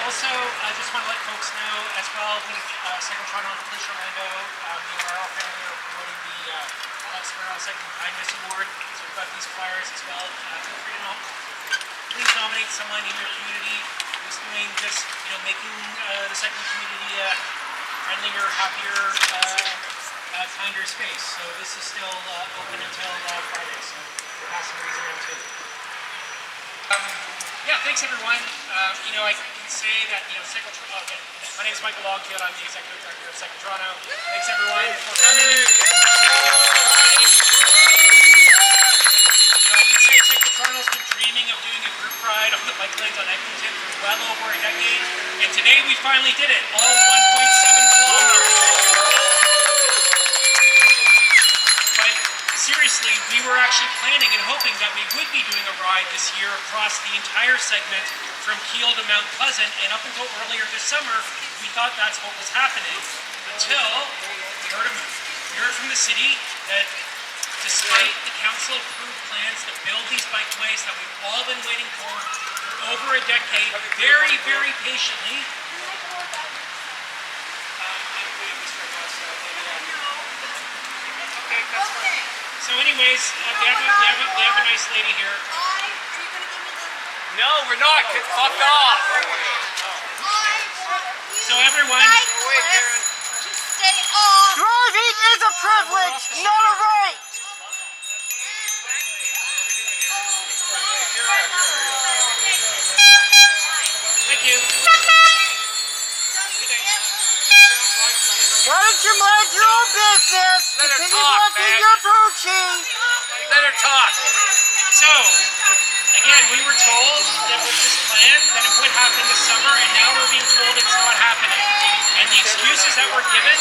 also, I just want to let folks know as well, we, Second Toronto and Police Orlando, the O'Reilly family are promoting the Sparrow Second Kindness Award. So we've got these flyers as well. Feel free to please nominate someone in your community who's doing just, making the cycling community friendlier, happier, kinder space. So this is still open until Friday. So we're passing these around too. Yeah, thanks everyone. I can say that, Cycle Toronto, okay. My name is Michael Longfield, I'm the Executive Director of Cycle Toronto. Thanks everyone for coming. I can say Cycle Toronto's been dreaming of doing a group ride on the bike lanes on Eglinton for well over a decade, and today we finally did it, all 1.7 kilometers. Seriously, we were actually planning and hoping that we would be doing a ride this year across the entire segment from Kiel to Mount Pleasant, and up until earlier this summer, we thought that's what was happening, until we heard from the city that despite the council-approved plans to build these bikeways that we've all been waiting for over a decade, very, very patiently, so anyways, we have a nice lady here. No, we're not. Get fucked off. So everyone, just stay off. Driving is a privilege, not a right. thank you. Why don't you mind your own business? Let her Continue talk, walking man. your approaching. Let her talk. So, again, we were told that with this plan that it would happen this summer, and now we're being told it's not happening. And the excuses that were given,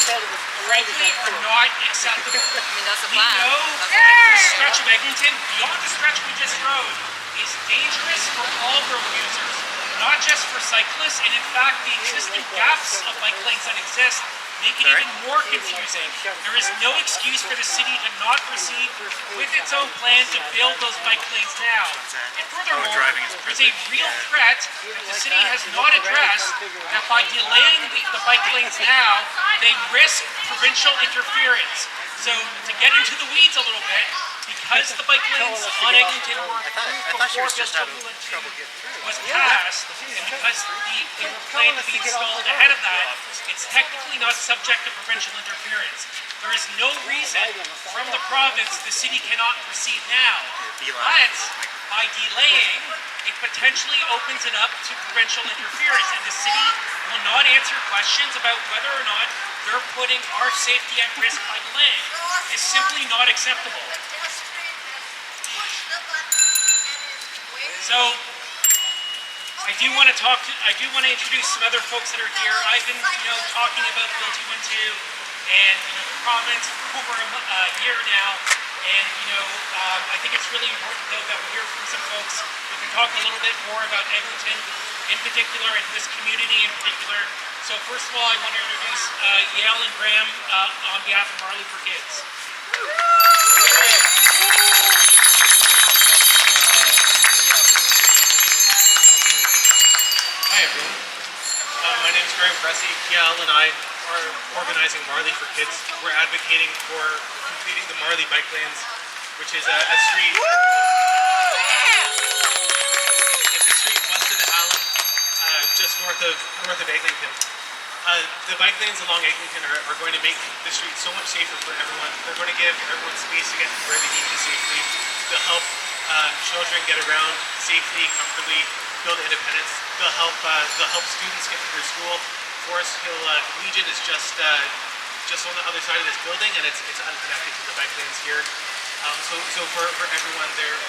frankly, are not acceptable. That's the We plan. know that this stretch of Eglinton, beyond the stretch we just rode, is dangerous for all road users, not just for cyclists, and in fact, the existing gaps of bike lanes that exist make it even more confusing. There is no excuse for the city to not proceed with its own plan to build those bike lanes now. And furthermore, there's a real threat that the city has not addressed that by delaying the bike lanes now, they risk provincial interference. So to get into the weeds a little bit, because the bike lanes on Eglinton were approved before Bill 2 was passed, and because they were planned to be installed ahead of that, it's technically not subject to provincial interference. There is no reason from the province the city cannot proceed now. But by delaying, it potentially opens it up to provincial interference, and the city will not answer questions about whether or not they're putting our safety at risk by delaying. It's simply not acceptable. So, I do want to introduce some other folks that are here. I've been, talking about Bill 212 and the province for over a year now, and I think it's really important though that we hear from some folks who can talk a little bit more about Eglinton in particular and this community in particular. So first of all, I want to introduce Yael and Graham on behalf of Marley for Kids. Hi everyone, my name is Graham Cressy. Yael and I are organizing Marley for Kids. We're advocating for completing the Marley bike lanes, which is a street. It's a street west of the Allen, just north of Eglinton. The bike lanes along Eglinton are going to make the street so much safer for everyone. They're going to give everyone space to get to where they need to safely. They'll help children get around safely, comfortably, build independence. They'll help students get to their school. Forest Hill Legion is just on the other side of this building, and it's unconnected to the bike lanes here. So for everyone there,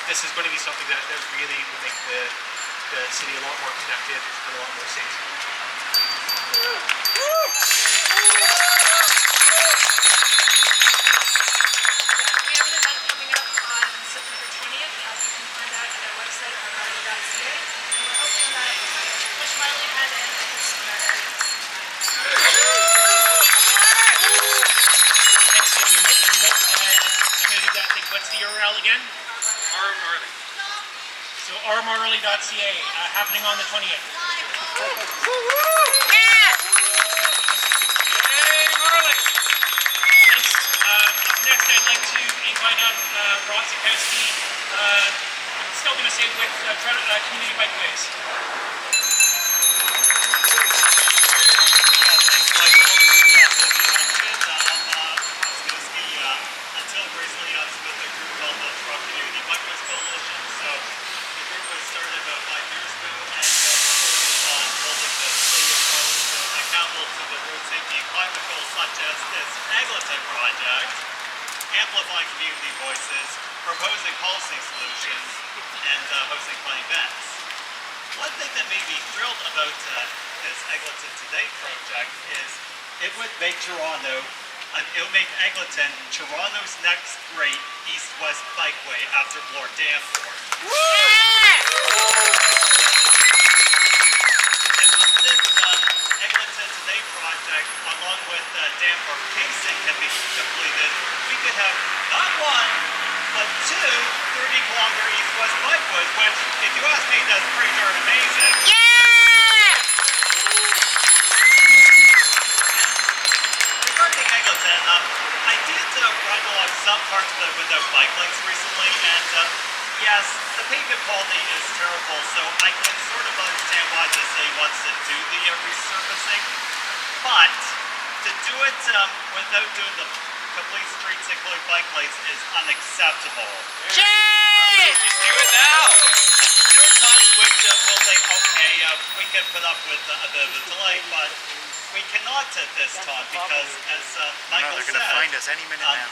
this is going to be something that really will make the city a lot more connected and a lot more safe. We have an event coming up on September 20th. You can find out at our website, carbrained.ca. And we're hoping that push Marley ahead and push some other areas. Thanks, Jamie. What's the URL again? Marley. So rmarley.ca, happening on the 20th. Yay, Marley! Next, next I'd like to invite up Rob Zukowski, I'm still going to say with Community Bikeways. Thanks, Michael. Yeah, so as you mentioned, until recently, I was with a group called the Truck Community Bikeways Coalition. So the group was started about 5 years ago, and focused on holding the city of Charlottesville accountable to the road safety and climate goals such as this Eglinton project, amplifying community voices, proposing policy solutions, and hosting fun events. One thing that made me thrilled about this Eglinton Today project is it would make Eglinton Toronto's next great east-west bikeway after Bloor Danforth. And once this Eglinton Today project, along with Danforth Kingston, can be completed, we could have not one, but two 30-kilometer east-west bikeways, which, if you ask me, that's pretty darn amazing. Regarding Eglinton, I did ride along some parts of it without bike lanes recently, and yes, the pavement quality is terrible, so I can sort of understand why the city wants to do the resurfacing, but to do it without doing the complete streets including bike lanes is unacceptable. Just do it now! There are times which we'll think, okay, we can put up with a bit of a delay, but we cannot at this time because, as Michael said, us any minute now.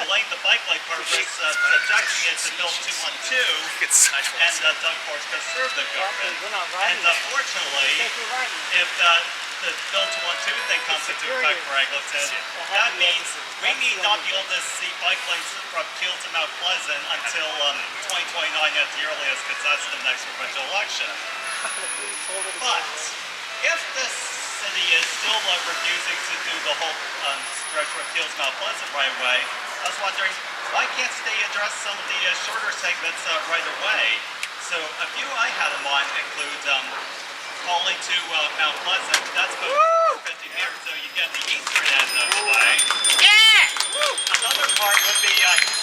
delaying the bike lane part risks subjecting it to Bill 212 and of course conservative government. And unfortunately, if the Bill 212 thing comes into effect for Eglinton, that means we need not be able to see bike lanes from Kiel to Mount Pleasant until 2029 at the earliest, because that's the next provincial election. But if this city is still refusing to do the whole stretch from Kiel to Mount Pleasant right away, I was wondering, why can't they address some of the shorter segments right away? So a few I had in mind include calling to Mount Pleasant. That's about 50 meters, so you get the eastern end of the way. Another part would be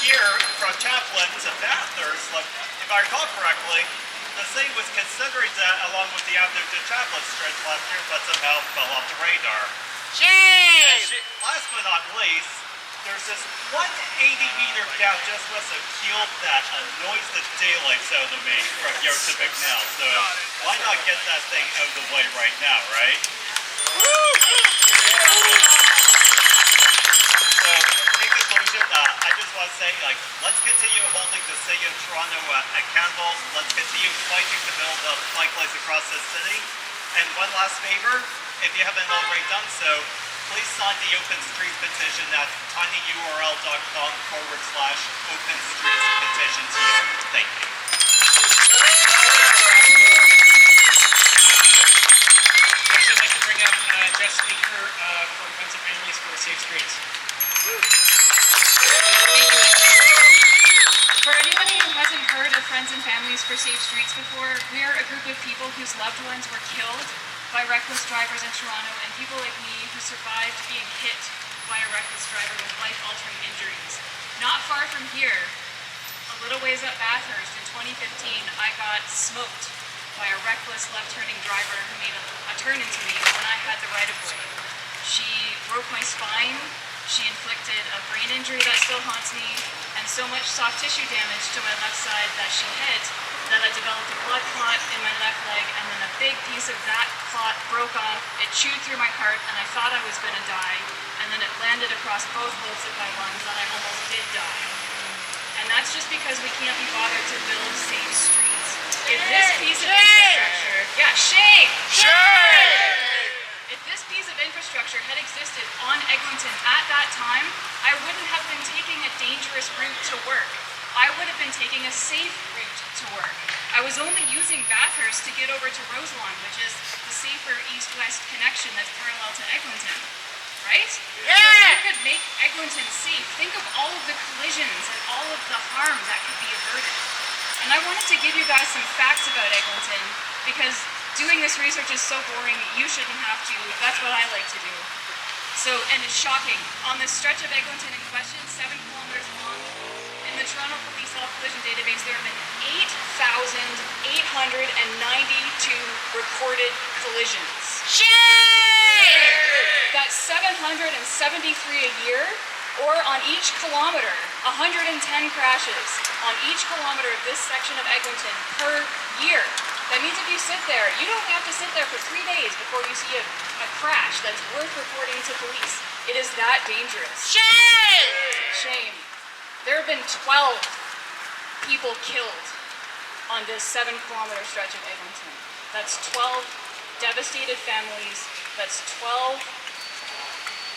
here from Chaplin to Bathurst. If I recall correctly, the city was considering that along with the Avenue to Chaplin stretch last year, but somehow fell off the radar. Last but not least, there's this 180-meter gap just west of Kiel that annoys the daylights out of me from here to McNell. So why not get that thing out of the way right now, right? So in conclusion, I just want to say, let's continue holding the city of Toronto accountable. Let's continue fighting to build bike lanes across the city. And one last favor, if you haven't already done so, please sign the Open Streets petition at tinyurl.com/openstreetspetition. Thank you. Next, I'd like to bring up Jeff Speaker from Friends and Families for Safe Streets. For anybody who hasn't heard of Friends and Families for Safe Streets before, we are a group of people whose loved ones were killed by reckless drivers in Toronto, and people like me who survived being hit by a reckless driver with life-altering injuries. Not far from here, a little ways up Bathurst, in 2015, I got smoked by a reckless left-turning driver who made a turn into me when I had the right-of-way. She broke my spine, she inflicted a brain injury that still haunts me, and so much soft tissue damage to my left side that she hit that I developed a blood clot in my left leg, and then a big piece of that clot broke off, it chewed through my heart, and I thought I was going to die, and then it landed across both lobes of my lungs, and I almost did die. And that's just because we can't be bothered to build safe streets. If this piece of infrastructure... Yeah, shame! If this piece of infrastructure had existed on Eglinton at that time, I wouldn't have been taking a dangerous route to work. I would have been taking a safe route to work. I was only using Bathurst to get over to Roselawn, which is the safer east-west connection that's parallel to Eglinton. Right? Yeah! If you could make Eglinton safe, think of all of the collisions and all of the harm that could be averted. And I wanted to to give you guys some facts about Eglinton, because doing this research is so boring, you shouldn't have to. That's what I like to do. So, and it's shocking. On this stretch of Eglinton in question, 7 kilometers long, in the Toronto Police All Collision Database, there have been 8,892 recorded collisions. That's 773 a year, or on each kilometer, 110 crashes on each kilometer of this section of Eglinton per year. That means if you sit there, you don't have to sit there for 3 days before you see a crash that's worth reporting to police. It is that dangerous. Shame. There have been 12 people killed on this 7-kilometer stretch of Eglinton. That's 12 devastated families. That's 12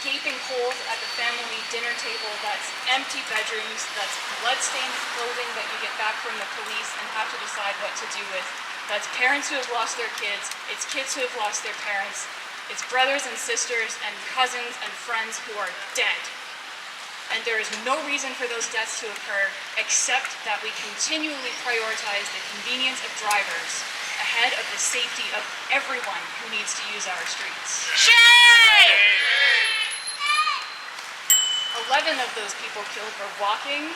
gaping holes at the family dinner table. That's empty bedrooms. That's blood-stained clothing that you get back from the police and have to decide what to do with. That's parents who have lost their kids. It's kids who have lost their parents. It's brothers and sisters and cousins and friends who are dead. And there is no reason for those deaths to occur except that we continually prioritize the convenience of drivers ahead of the safety of everyone who needs to use our streets. 11 of those people killed were walking,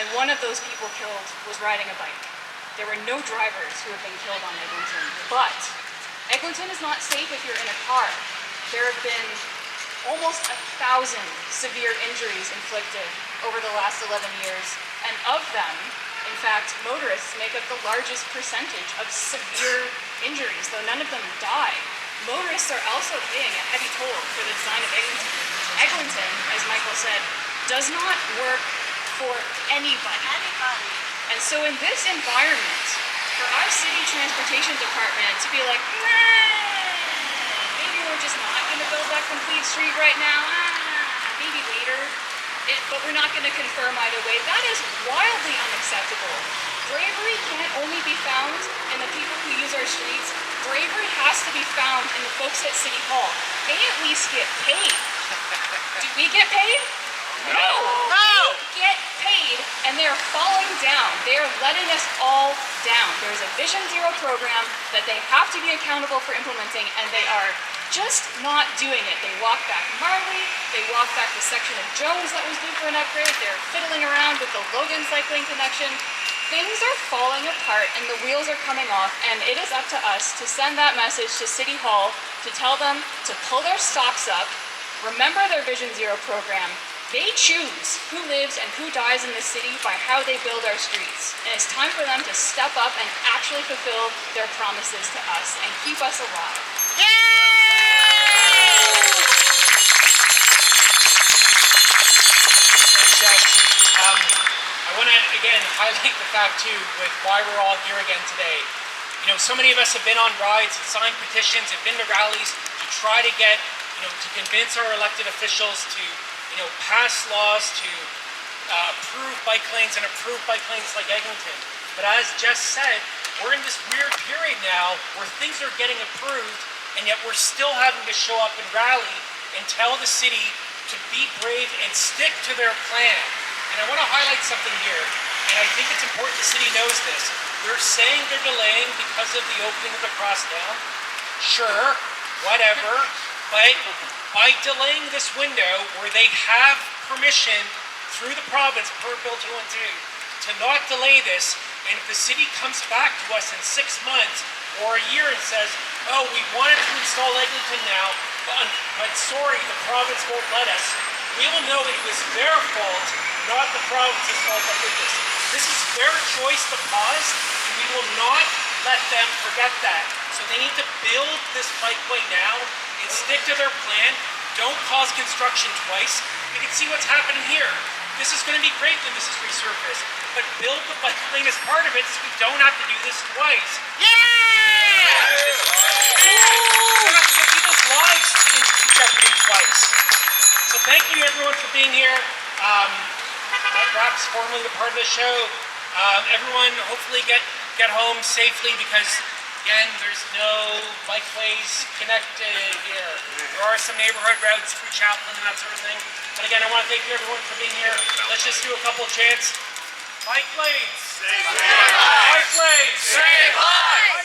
and one of those people killed was riding a bike. There were no drivers who have been killed on Eglinton, but Eglinton is not safe if you're in a car. There have been almost 1,000 severe injuries inflicted over the last 11 years, and of them, in fact, motorists make up the largest percentage of severe injuries, though none of them die. Motorists are also paying a heavy toll for the design of Eglinton. Eglinton, as Michael said, does not work for anybody. And so in this environment, for our city transportation department to be like, maybe we're just not going to build that complete street right now, maybe later, but we're not going to confirm either way, that is wildly unacceptable. Bravery can't only be found in the people who use our streets. Bravery has to be found in the folks at City Hall. They at least get paid. Do we get paid? No! They get paid, and they are falling down. They are letting us all down. There's a Vision Zero program that they have to be accountable for implementing, and they are just not doing it. They walk back Marley, they walk back the section of Jones that was due for an upgrade, they're fiddling around with the Logan cycling connection. Things are falling apart and the wheels are coming off, and it is up to us to send that message to City Hall to tell them to pull their socks up, remember their Vision Zero program. They choose who lives and who dies in the city by how they build our streets. And it's time for them to step up and actually fulfill their promises to us and keep us alive. Thanks, Jess. I want to, again, highlight the fact, too, with why we're all here again today. You know, so many of us have been on rides and signed petitions, have been to rallies to try to get, to convince our elected officials to pass laws to approve bike lanes and approve bike lanes like Eglinton. But as Jess said, we're in this weird period now where things are getting approved, and yet we're still having to show up and rally and tell the city to be brave and stick to their plan. And I want to highlight something here, and I think it's important the city knows this. They're saying they're delaying because of the opening of the crosstown. Sure, whatever, but by delaying this window where they have permission through the province per Bill 212 to not delay this, and if the city comes back to us in 6 months or a year and says, oh, we wanted to install Eglinton now, but sorry, the province won't let us, we will know that it was their fault, not the province's fault that did this. This is their choice to pause, and we will not let them forget that. So they need to build this bikeway now and stick to their plan. Don't pause construction twice. You can see what's happening here. This is going to be great when this is resurfaced, but build the bike lane as part of it so we don't have to do this twice. We don't have to get people's lives in jeopardy twice. So thank you everyone for being here. That wraps formally the part of the show. Everyone hopefully get home safely, because again, there's no bikeways connected here. There are some neighborhood routes through Chaplin and that sort of thing. But again, I want to thank you everyone for being here. Let's just do a couple of chants. Bike lanes. Bike lanes. Save lives!